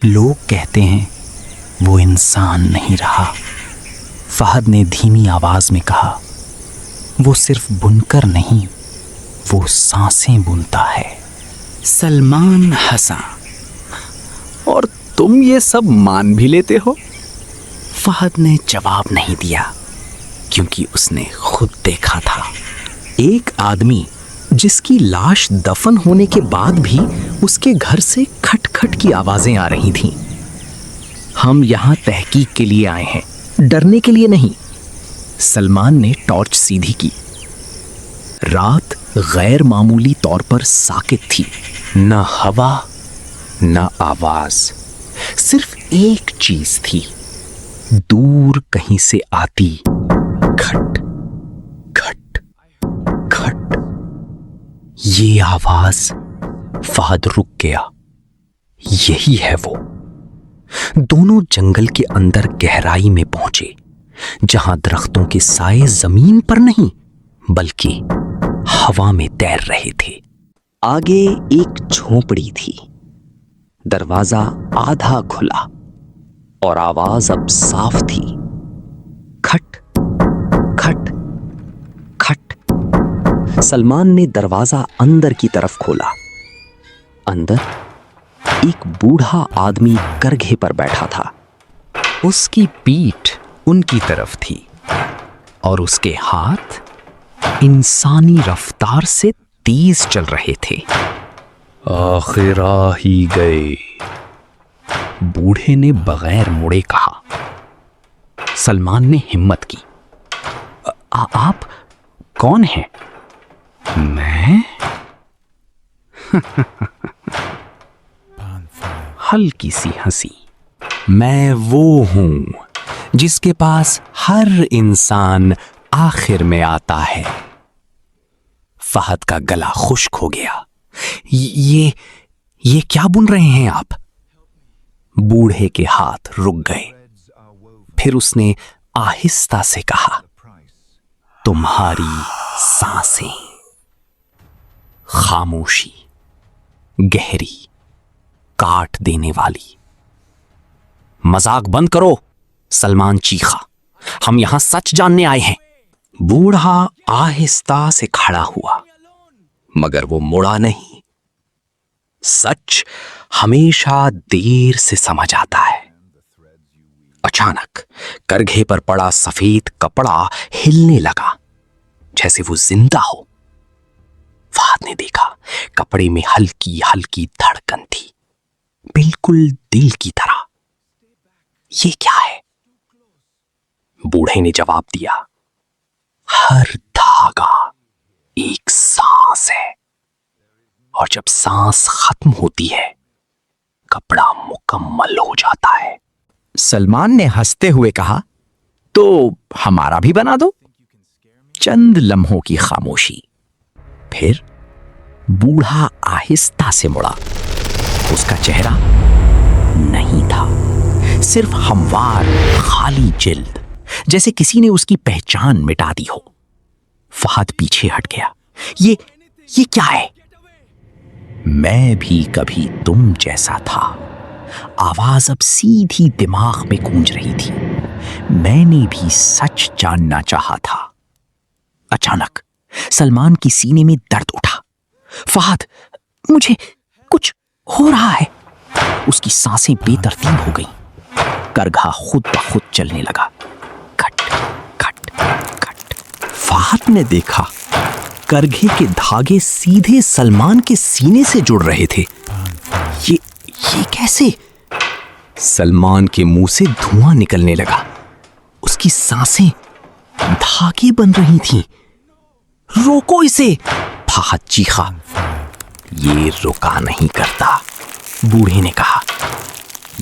لوگ کہتے ہیں وہ انسان نہیں رہا۔ فہد نے دھیمی آواز میں کہا، وہ صرف بنکر نہیں، وہ سانسیں بنتا ہے۔ سلمان ہنسا۔ اور تم یہ سب مان بھی لیتے ہو؟ فہد نے جواب نہیں دیا کیونکہ اس نے خود دیکھا تھا۔ ایک آدمی جس کی لاش دفن ہونے کے بعد بھی اس کے گھر سے کھٹ کھٹ کی آوازیں آ رہی تھیں۔ ہم یہاں تحقیق کے لیے آئے ہیں، ڈرنے کے لیے نہیں۔ سلمان نے ٹارچ سیدھی کی۔ رات غیر معمولی طور پر ساکت تھی، نہ ہوا نہ آواز، صرف ایک چیز تھی، دور کہیں سے آتی کھٹ کھٹ کھٹ۔ یہ آواز، فہد رک گیا۔ یہی ہے وہ۔ دونوں جنگل کے اندر گہرائی میں پہنچے، جہاں درختوں کے سائے زمین پر نہیں بلکہ ہوا میں تیر رہے تھے۔ آگے ایک جھونپڑی تھی، دروازہ آدھا کھلا اور آواز اب صاف تھی، کھٹ کھٹ کھٹ۔ سلمان نے دروازہ اندر کی طرف کھولا۔ اندر ایک بوڑھا آدمی کرگھے پر بیٹھا تھا۔ اس کی پیٹھ ان کی طرف تھی اور اس کے ہاتھ انسانی رفتار سے تیز چل رہے تھے۔ آخر آ ہی گئے، بوڑھے نے بغیر مڑے کہا۔ سلمان نے ہمت کی۔ آپ کون ہیں؟ میں ہلکی سی ہنسی۔ میں وہ ہوں جس کے پاس ہر انسان آخر میں آتا ہے۔ فہد کا گلا خشک ہو گیا۔ یہ کیا بن رہے ہیں آپ؟ بوڑھے کے ہاتھ رک گئے۔ پھر اس نے آہستہ سے کہا، تمہاری سانسیں۔ خاموشی، گہری، کاٹ دینے والی۔ مذاق بند کرو، سلمان چیخا، ہم یہاں سچ جاننے آئے ہیں۔ بوڑھا آہستہ سے کھڑا ہوا، مگر وہ مڑا نہیں۔ سچ ہمیشہ دیر سے سمجھ آتا ہے۔ اچانک کرگھے پر پڑا سفید کپڑا ہلنے لگا، جیسے وہ زندہ ہو۔ فہد نے دیکھا کپڑے میں ہلکی ہلکی دھڑکن تھی، بالکل دل کی طرح۔ یہ کیا ہے؟ بوڑھے نے جواب دیا، ہر دھاگا ایک سانس ہے، اور جب سانس ختم ہوتی ہے کپڑا مکمل ہو جاتا ہے۔ سلمان نے ہنستے ہوئے کہا، تو ہمارا بھی بنا دو۔ چند لمحوں کی خاموشی، پھر بوڑھا آہستہ سے مڑا۔ اس کا چہرہ نہیں تھا، صرف ہموار خالی جلد، جیسے کسی نے اس کی پہچان مٹا دی ہو۔ فہد پیچھے ہٹ گیا۔ یہ کیا ہے؟ میں بھی کبھی تم جیسا تھا۔ آواز اب سیدھی دماغ میں گونج رہی تھی۔ میں نے بھی سچ جاننا چاہا تھا۔ اچانک سلمان کی سینے میں درد اٹھا۔ فہد، مجھے کچھ ہو رہا ہے۔ اس کی سانسیں بے ترتیب ہو گئیں۔ کرگھا خود بخود چلنے لگا، کھٹ کھٹ کھٹ۔ فہد نے دیکھا کرگھے کے دھاگے سیدھے سلمان کے سینے سے جڑ رہے تھے۔ یہ کیسے؟ سلمان کے منہ سے دھواں نکلنے لگا۔ اس کی سانسیں دھاگے بن رہی تھیں۔ روکو اسے، فہد چیخا۔ یہ رکا نہیں کرتا، بوڑھے نے کہا،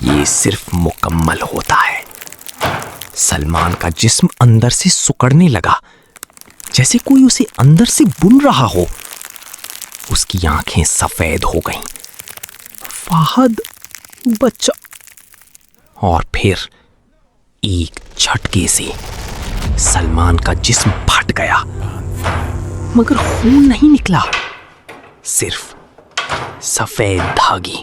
یہ صرف مکمل ہوتا ہے۔ سلمان کا جسم اندر سے سکڑنے لگا، جیسے کوئی اسے اندر سے بن رہا ہو۔ اس کی آنکھیں سفید ہو گئیں۔ فہد، بچہ۔ اور پھر ایک جھٹکے سے سلمان کا جسم پھٹ گیا، مگر خون نہیں نکلا، صرف سفید دھاگے۔